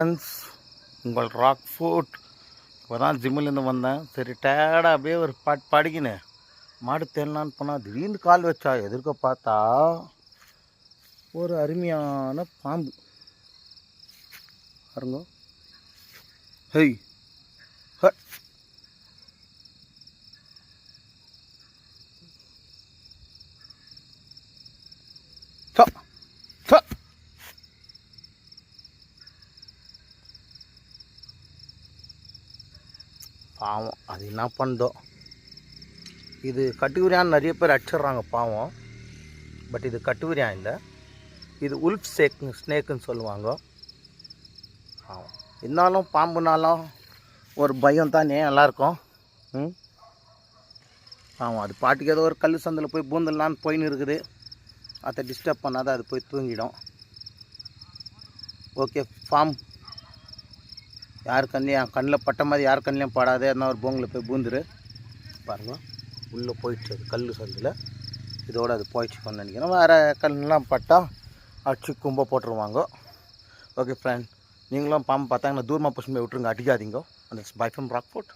Friends, உங்கள் rock food. இப்போ தான் ஜிம்மிலேருந்து வந்தேன். சரி டயர்டாக அப்படியே ஒரு பாட்டு பாடிக்கினேன் மாடு தேடலான்னு போனால் திடீர்னு கால் வச்சா எதிர்க்க பார்த்தா ஒரு அருமையான பாம்பு பாருங்க. ஹெய் ஹ ச ச பாவம் அது என்ன பண்ணுதோ. இது கட்டுவிரியான்னு நிறைய பேர் அடிச்சிடுறாங்க பாவம். பட் இது கட்டுவிரியான் இல்லை, இது உல்ஃப் ஸ்னேக்குன்னு சொல்லுவாங்க. பாவம் இருந்தாலும் பாம்புனாலும் ஒரு பயம் தானே எல்லாருக்கும். ஆமாம், அது பாட்டுக்கு ஏதோ ஒரு கல் சந்தில் போய் பூந்தலான்னு போயின்னு இருக்குது. அதை டிஸ்டர்ப் பண்ணாதான் அது போய் தூங்கிடும். ஓகே ஃபார்ம், யார் கண்ணிலையும் என் கண்ணில் பட்ட மாதிரி யார் கண்ணிலையும் படாதே. என்ன ஒரு போங்கில் போய் பூந்துரு பாருங்க. உள்ளே போயிடுச்சு அது கல் சந்தில். இதோடு அது போயிடுச்சுன்னு நினைக்கிறேன். வேறு கல்லாம் பட்டால் அடிச்சு கும்ப போட்டுருவாங்க. ஓகே ஃப்ரெண்ட், நீங்களும் பாம்பு பார்த்தாங்கன்னா தூரமாக புஷ் போய் விட்டுருங்க, அடிக்காதீங்க. அந்த பை ஃப்ரம் ராக் ஃபுட்.